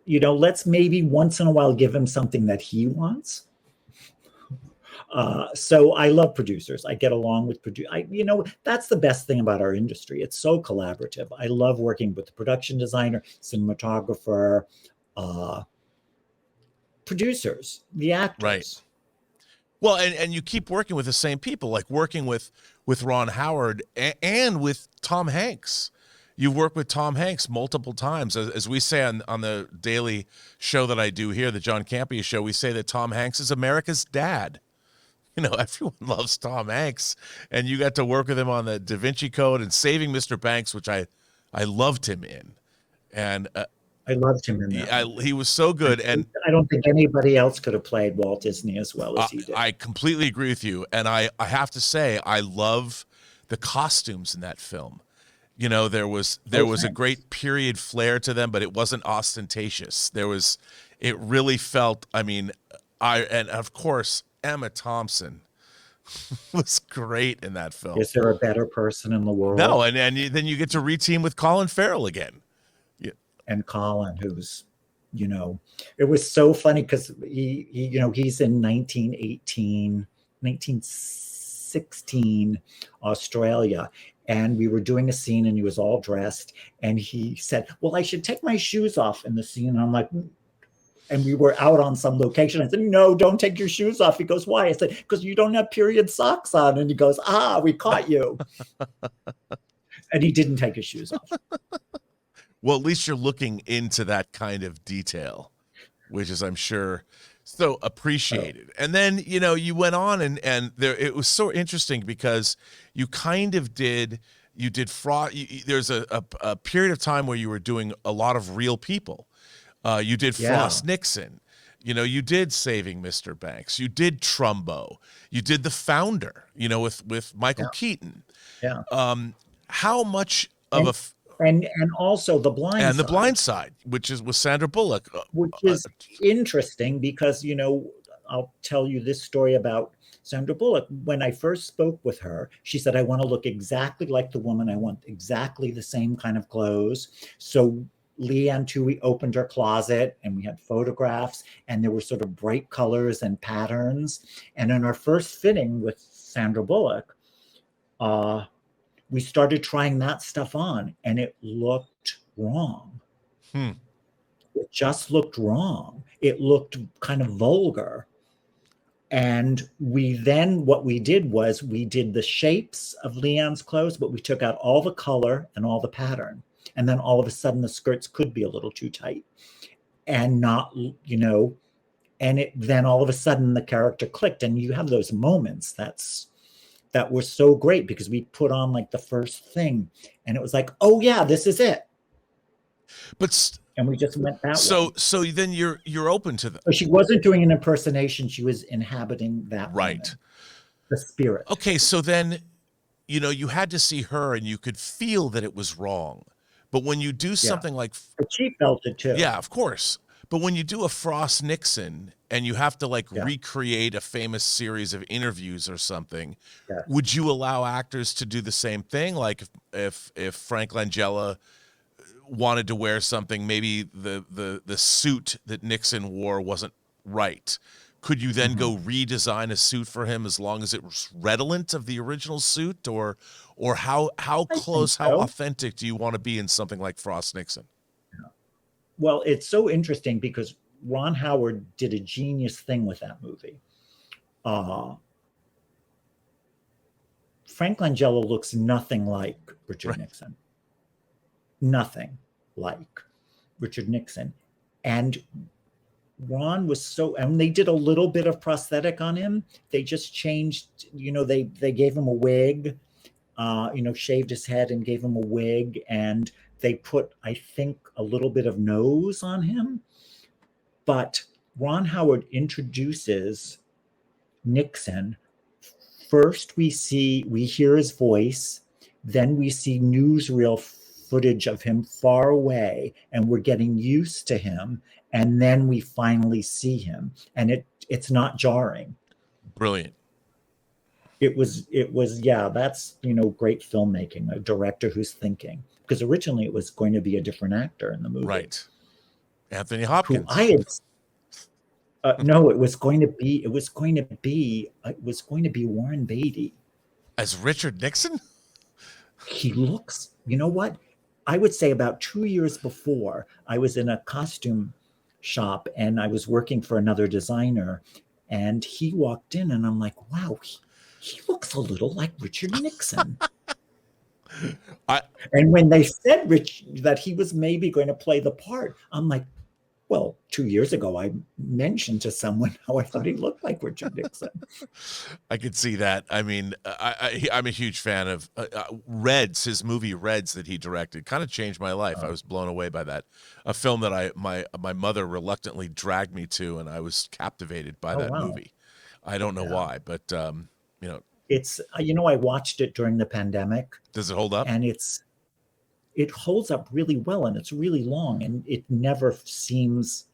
Let's maybe once in a while give him something that he wants. So I love producers. I get along with producers. That's the best thing about our industry. It's so collaborative. I love working with the production designer, cinematographer, producers, the actors. Right. Well, and you keep working with the same people, like working with Ron Howard and with Tom Hanks. You've worked with Tom Hanks multiple times. As we say on the daily show that I do here, the John Campea show, we say that Tom Hanks is America's dad. Everyone loves Tom Hanks, and you got to work with him on the Da Vinci Code and Saving Mr. Banks, which I loved him in. And I loved him in that. He was so good. And I don't think anybody else could have played Walt Disney as well as he did. I completely agree with you. And I have to say, I love the costumes in that film. There was a great period flair to them, but it wasn't ostentatious. It really felt, and of course, Emma Thompson, was great in that film. Is there a better person in the world? No, and then you get to reteam with Colin Farrell again. Yeah. And Colin, who's, it was so funny because he's in 1916 Australia. And we were doing a scene and he was all dressed. And he said, well, I should take my shoes off in the scene. And I'm like, and we were out on some location. I said, no, don't take your shoes off. He goes, why? I said, because you don't have period socks on. And he goes, we caught you. And he didn't take his shoes off. Well, at least you're looking into that kind of detail, which is, I'm sure, so appreciated. And then, you went on and it was so interesting because you kind of there's a period of time where you were doing a lot of real people. You did Frost Nixon, you did Saving Mr. Banks, you did Trumbo, you did The Founder, with Michael Keaton. Yeah. How much of and also The Blind Side. And The Blind Side, which is with Sandra Bullock. Which is interesting because, I'll tell you this story about Sandra Bullock. When I first spoke with her, she said, I want to look exactly like the woman. I want exactly the same kind of clothes. So Leanne Tui opened her closet and we had photographs and there were sort of bright colors and patterns. And in our first fitting with Sandra Bullock, we started trying that stuff on and it looked wrong. It just looked wrong. It looked kind of vulgar. And what we did was we did the shapes of Leanne's clothes, but we took out all the color and all the pattern. And then all of a sudden the skirts could be a little too tight and not, and then all of a sudden the character clicked. And you have those moments that were so great because we put on like the first thing and it was like, oh yeah, this is it. And we just went that way. So then you're open to that. So she wasn't doing an impersonation. She was inhabiting that. Right. Moment, the spirit. Okay. So then, you had to see her and you could feel that it was wrong. But when you do something like... But she felt it too. Yeah, of course. But when you do a Frost Nixon and you have to recreate a famous series of interviews or something, would you allow actors to do the same thing? Like if Frank Langella wanted to wear something, maybe the suit that Nixon wore wasn't right. Could you then go redesign a suit for him as long as it was redolent of the original suit? Or how close, how authentic do you want to be in something like Frost Nixon? Yeah. Well, it's so interesting because Ron Howard did a genius thing with that movie. Frank Langella looks nothing like Richard Nixon. Nothing like Richard Nixon. And Ron was and they did a little bit of prosthetic on him. They just changed, they gave him a wig, shaved his head and gave him a wig. And they put, I think, a little bit of nose on him. But Ron Howard introduces Nixon. First, we hear his voice. Then we see newsreel footage of him far away, and we're getting used to him. And then we finally see him, and it's not jarring. Brilliant. It was, that's, great filmmaking, a director who's thinking. Because originally it was going to be a different actor in the movie. Right. Anthony Hopkins. No, it was going to be Warren Beatty. As Richard Nixon? He looks, you know what? I would say about 2 years before, I was in a costume shop and I was working for another designer, and he walked in and I'm like, wow, he looks a little like Richard Nixon. And when they said that he was maybe going to play the part, I'm like, well, 2 years ago, I mentioned to someone how I thought he looked like Richard Nixon. I could see that. I mean, I'm a huge fan of Reds. His movie Reds that he directed kind of changed my life. I was blown away by that. A film that my mother reluctantly dragged me to, and I was captivated by that movie. I don't know why, but it's I watched it during the pandemic. Does it hold up? And it holds up really well, and it's really long, and it never seems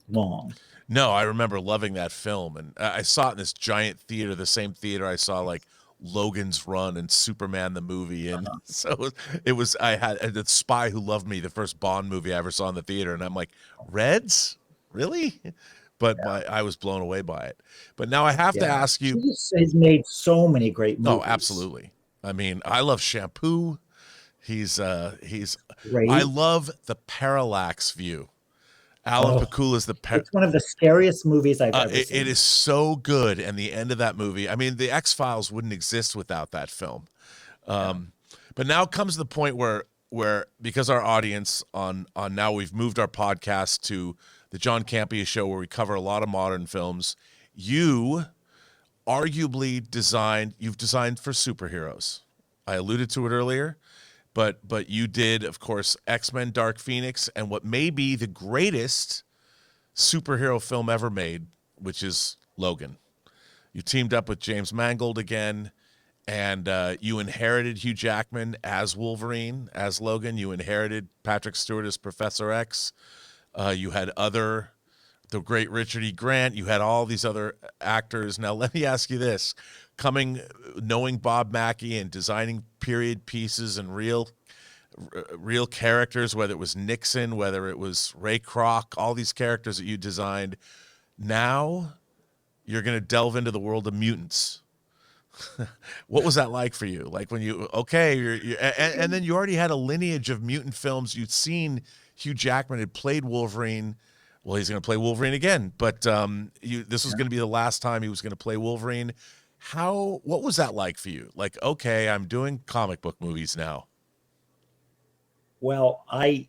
long. No, I remember loving that film, and I saw it in this giant theater, the same theater I saw like Logan's Run and Superman the movie, and Uh-huh. so it was. I had the Spy Who Loved Me, the first Bond movie I ever saw in the theater, and I'm like, Reds, really? But I was blown away by it. But now I have to Yeah. ask you. He's made so many great Oh, movies. absolutely. I mean, I love Shampoo. He's I Great. love the parallax view. Alan Oh, Pakula's it's one of the scariest movies I've ever it seen. is so good, and the end of that movie. I mean, the X-Files wouldn't exist without that film. Yeah. But now comes the point where because our audience on now we've moved our podcast to the John Campea show where we cover a lot of modern films. You arguably you've designed for superheroes. I alluded to it earlier, but you did, of course, X-Men Dark Phoenix and what may be the greatest superhero film ever made, which is Logan. You teamed up with James Mangold again, and you inherited Hugh Jackman as Wolverine, as Logan. You inherited Patrick Stewart as Professor X. You had the great Richard E. Grant. You had all these other actors. Now, let me ask you this. Knowing Bob Mackie and designing period pieces and real characters, whether it was Nixon, whether it was Ray Kroc, all these characters that you designed. Now you're going to delve into the world of mutants. What was that like for you? Like when and then you already had a lineage of mutant films. You'd seen Hugh Jackman had played Wolverine. Well, he's going to play Wolverine again, but this was going to be the last time he was going to play Wolverine. What was that like for you? Like, okay, I'm doing comic book movies now. Well, I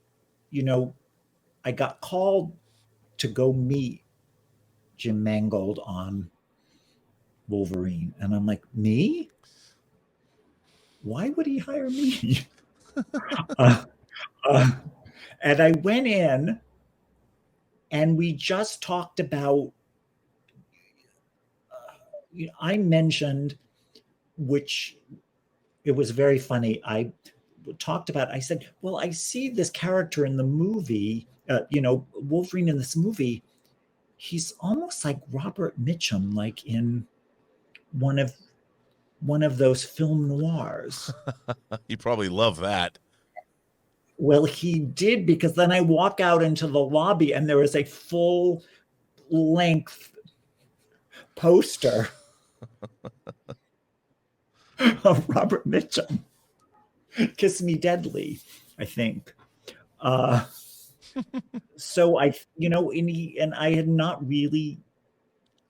got called to go meet Jim Mangold on Wolverine, and I'm like, me? Why would he hire me? uh, uh, and I went in, and we just talked about. I mentioned, which it was very funny. I talked about. I said, "Well, I see this character in the movie. Wolverine in this movie. He's almost like Robert Mitchum, like in one of those film noirs." You probably love that. Well, he did, because then I walk out into the lobby and there is a full length poster of Robert Mitchum. Kiss Me Deadly, I think. So and I had not really,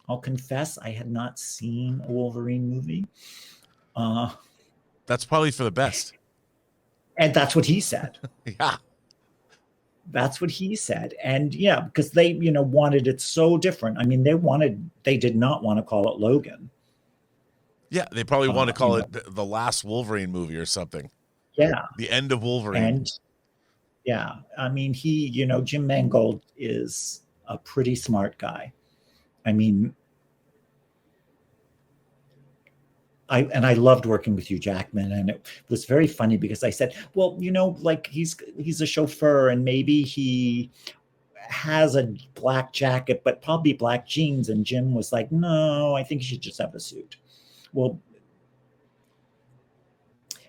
I'll confess, I had not seen a Wolverine movie. That's probably for the best. And that's what he said. Yeah. That's what he said. And yeah, because they, wanted it so different. I mean, they did not want to call it Logan. Yeah, they probably want to call it the last Wolverine movie or something. Yeah. The end of Wolverine. And yeah, I mean, Jim Mangold is a pretty smart guy. I mean, I loved working with Hugh Jackman, and it was very funny because I said, well, like he's a chauffeur, and maybe he has a black jacket, but probably black jeans. And Jim was like, no, I think he should just have a suit. Well,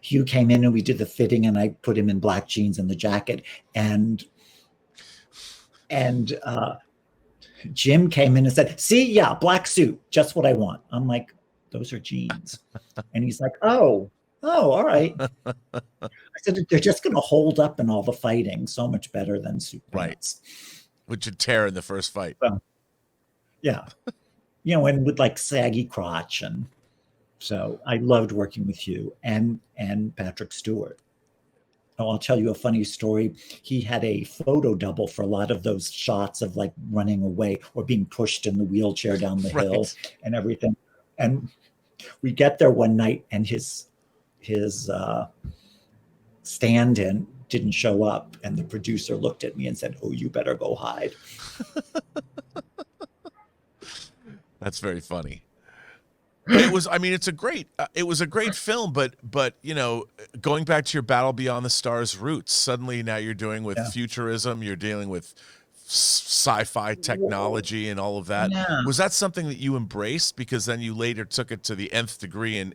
Hugh came in and we did the fitting, and I put him in black jeans and the jacket, and Jim came in and said, see, yeah, black suit, just what I want. I'm like, those are jeans. And he's like, oh, all right. I said, they're just going to hold up in all the fighting so much better than suit pants. Right. Which would tear in the first fight. Yeah. And with like saggy crotch. And so I loved working with you and Patrick Stewart. Oh, I'll tell you a funny story. He had a photo double for a lot of those shots of like running away or being pushed in the wheelchair down the hill and everything. And we get there one night, and his stand-in didn't show up, and the producer looked at me and said, "Oh, you better go hide." That's very funny. It was a great film, but going back to your Battle Beyond the Stars roots, suddenly now you're doing with futurism, you're dealing with sci-fi technology and all of that. Yeah. Was that something that you embraced, because then you later took it to the nth degree in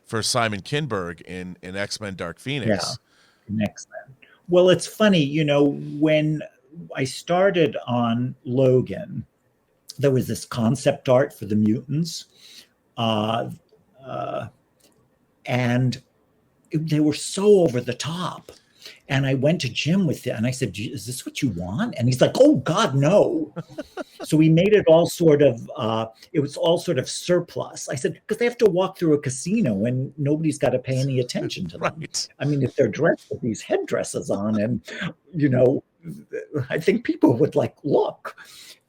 for Simon Kinberg in X-Men Dark Yeah. Phoenix? Excellent. Well, it's funny, when I started on Logan, there was this concept art for the mutants, uh, uh, and they were so over the top. And I went to Jim with it, and I said, "Is this what you want?" And he's like, "Oh God, no." So we made it all sort of, it was all sort of surplus. I said, because they have to walk through a casino and nobody's got to pay any attention to them. Right. I mean, if they're dressed with these headdresses on, and, I think people would look.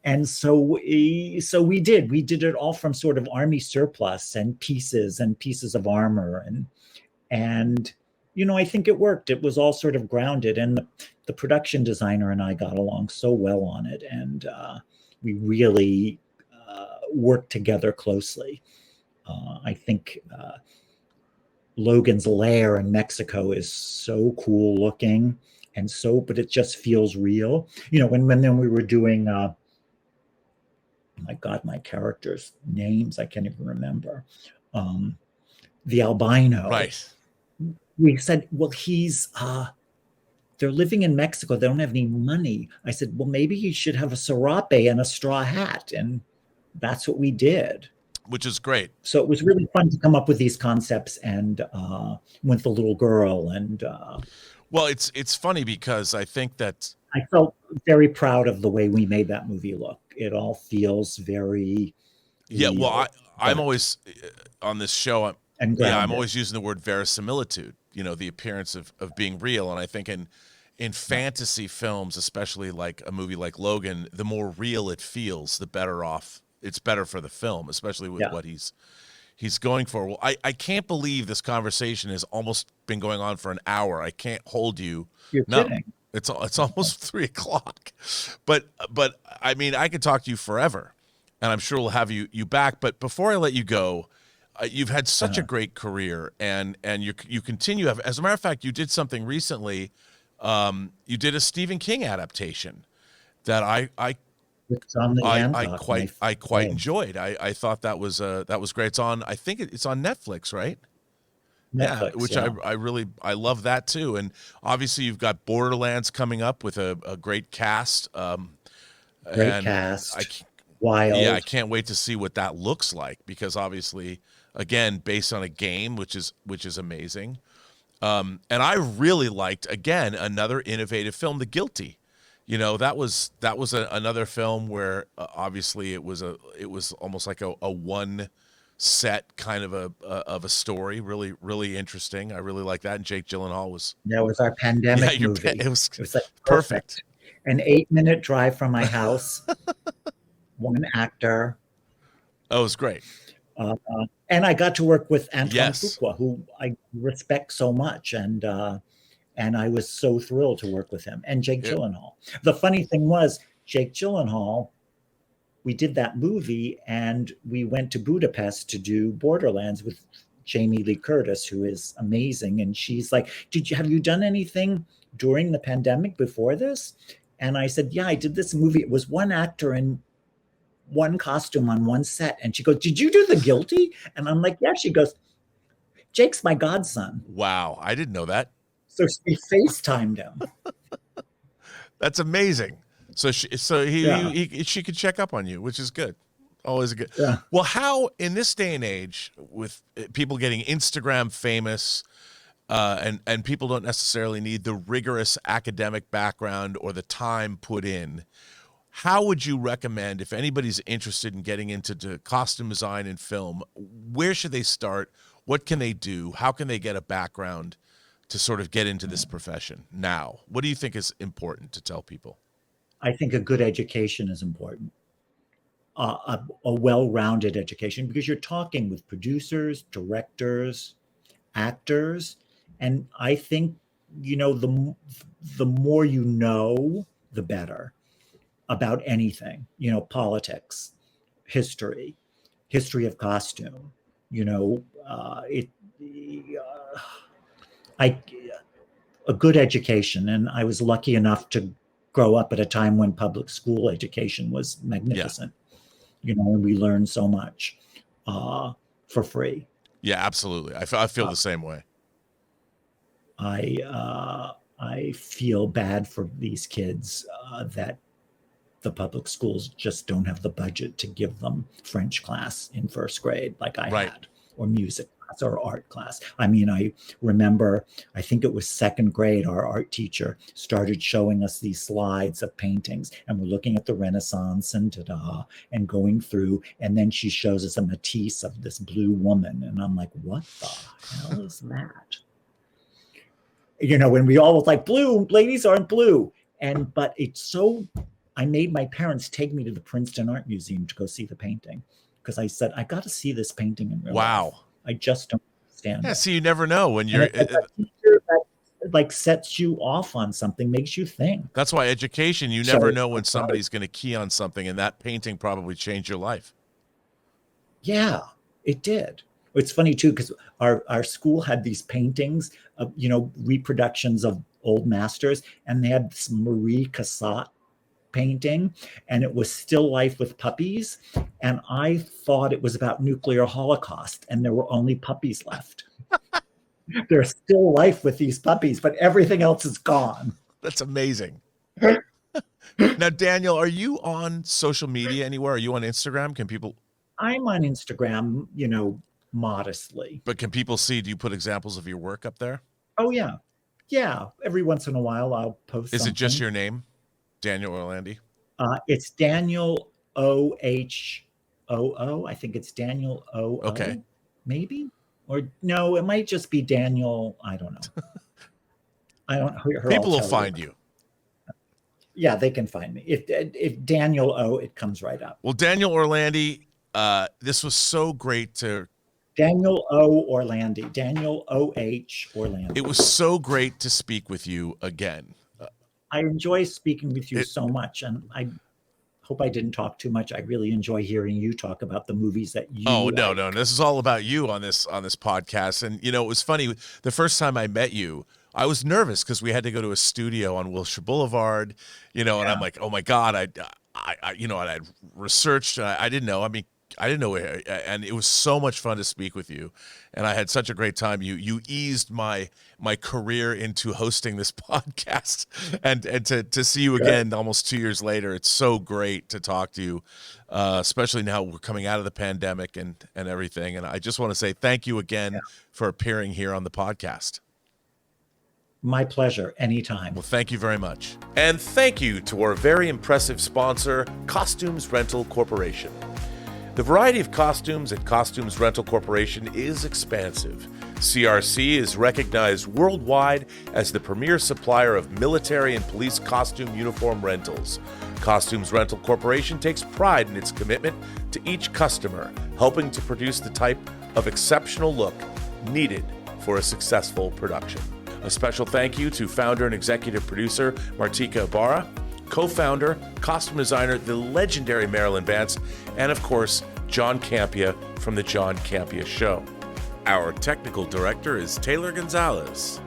And so we did it all from sort of army surplus and pieces of armor. And I think it worked. It was all sort of grounded, and the production designer and I got along so well on it. And, we really worked together closely. I think Logan's lair in Mexico is so cool looking, but it just feels real. When then we were doing, my God, my characters' names, I can't even remember. The albino. Right. We said, well, they're living in Mexico. They don't have any money. I said, well, maybe you should have a serape and a straw hat. And that's what we did. Which is great. So it was really fun to come up with these concepts, and with the little girl. And well, it's funny because I think that I felt very proud of the way we made that movie look. It all feels very real. Well, I'm but, always on this show. I'm always using the word verisimilitude. The appearance of being real. And I think in fantasy films, especially like a movie like Logan, the more real it feels, the better off it's better for the film, especially with what he's going for. Well, I can't believe this conversation has almost been going on for an hour. I can't hold you. You're kidding. It's almost 3:00. But I mean, I could talk to you forever, and I'm sure we'll have you back. But before I let you go, you've had such a great career, and you continue. As a matter of fact, you did something recently. You did a Stephen King adaptation that It's on the Hancock, I quite enjoyed. I thought that was great. It's on. I think it's on Netflix, right? Netflix, which I love that too. And obviously, you've got Borderlands coming up with a great cast. Great cast. Wild. Yeah, I can't wait to see what that looks like, because obviously, again, based on a game, which is amazing. And I really liked, again, another innovative film, The Guilty. That was another film where obviously it was almost like a one set kind of a story. Really, really interesting. I really like that. And Jake Gyllenhaal was. That was our pandemic movie. It was like perfect. An 8-minute drive from my house. One actor. Oh, it was great. And I got to work with Antoine Fuqua, who I respect so much, and I was so thrilled to work with him, and Jake Gyllenhaal. The funny thing was, Jake Gyllenhaal, we did that movie, and we went to Budapest to do Borderlands with Jamie Lee Curtis, who is amazing, and she's like, have you done anything during the pandemic before this? And I said, yeah, I did this movie. It was one actor in one costume on one set. And she goes, did you do The Guilty? And I'm like, yeah. She goes, Jake's my godson. Wow, I didn't know that. So she FaceTimed him. That's amazing. So she could check up on you, which is good. Always good. Yeah. Well, how in this day and age, with people getting Instagram famous, and people don't necessarily need the rigorous academic background or the time put in, how would you recommend, if anybody's interested in getting into costume design and film, where should they start? What can they do? How can they get a background to sort of get into this profession now? What do you think is important to tell people? I think a good education is important. A well-rounded education, because you're talking with producers, directors, actors, and I think the more you know, the better about anything. Politics, history of costume. A good education, and I was lucky enough to grow up at a time when public school education was magnificent, and we learned so much for free. Yeah, absolutely. I feel the same way. I feel bad for these kids that the public schools just don't have the budget to give them French class in first grade like I had, or music class or art class. I mean, I remember, I think it was second grade, our art teacher started showing us these slides of paintings, and we're looking at the Renaissance and and going through, and then she shows us a Matisse of this blue woman, and I'm like, what the hell is that? When we all was like, blue, ladies aren't blue. But it's so, I made my parents take me to the Princeton Art Museum to go see the painting, because I said, I got to see this painting in real life. I just don't understand. Yeah, so you never know when you're... a teacher that sets you off on something, makes you think. That's why education, you never know when somebody's going to key on something, and that painting probably changed your life. Yeah, it did. It's funny too, because our school had these paintings of, reproductions of old masters, and they had this Marie Cassatt painting, and it was still life with puppies. And I thought it was about nuclear holocaust, and there were only puppies left. There's still life with these puppies, but everything else is gone. That's amazing. Now, Daniel, are you on social media anywhere? Are you on Instagram? Can people... I'm on Instagram, modestly. But can people see, do you put examples of your work up there? Oh, yeah. Yeah. Every once in a while, I'll post something. Is it just your name, Daniel Orlandi? It's Daniel OHOO. I think it's Daniel OO. Okay. Maybe? Or no, it might just be Daniel. I don't know. I don't know. People will find you. Yeah, they can find me. If Daniel O, it comes right up. Well, Daniel Orlandi, this was so great to... Daniel O. Orlandi. Daniel O.H. Orlandi. It was so great to speak with you again. I enjoy speaking with you so much, and I hope I didn't talk too much. I really enjoy hearing you talk about the movies that you like. No. This is all about you on this podcast. And, it was funny. The first time I met you, I was nervous because we had to go to a studio on Wilshire Boulevard, and I'm like, oh my God, I'd researched, I didn't know. I didn't know, and it was so much fun to speak with you, and I had such a great time. You eased my career into hosting this podcast, and to see you again almost 2 years later, it's so great to talk to you, especially now we're coming out of the pandemic and everything. And I just want to say thank you again for appearing here on the podcast. My pleasure, anytime. Well, thank you very much. And thank you to our very impressive sponsor, Costumes Rental Corporation. The variety of costumes at Costumes Rental Corporation is expansive. CRC is recognized worldwide as the premier supplier of military and police costume uniform rentals. Costumes Rental Corporation takes pride in its commitment to each customer, helping to produce the type of exceptional look needed for a successful production. A special thank you to founder and executive producer Martika Ibarra, co-founder, costume designer, the legendary Marilyn Vance, and of course, John Campea from The John Campea Show. Our technical director is Taylor Gonzalez.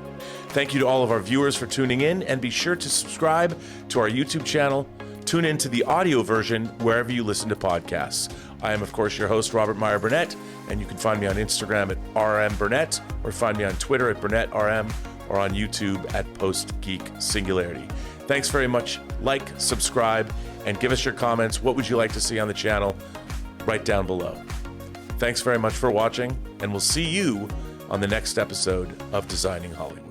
Thank you to all of our viewers for tuning in, and be sure to subscribe to our YouTube channel. Tune in to the audio version wherever you listen to podcasts. I am, of course, your host, Robert Meyer Burnett, and you can find me on Instagram at rmburnett, or find me on Twitter at BurnettRM, or on YouTube at PostGeekSingularity. Thanks very much. Like, subscribe, and give us your comments. What would you like to see on the channel? Right down below. Thanks very much for watching, and we'll see you on the next episode of Designing Hollywood.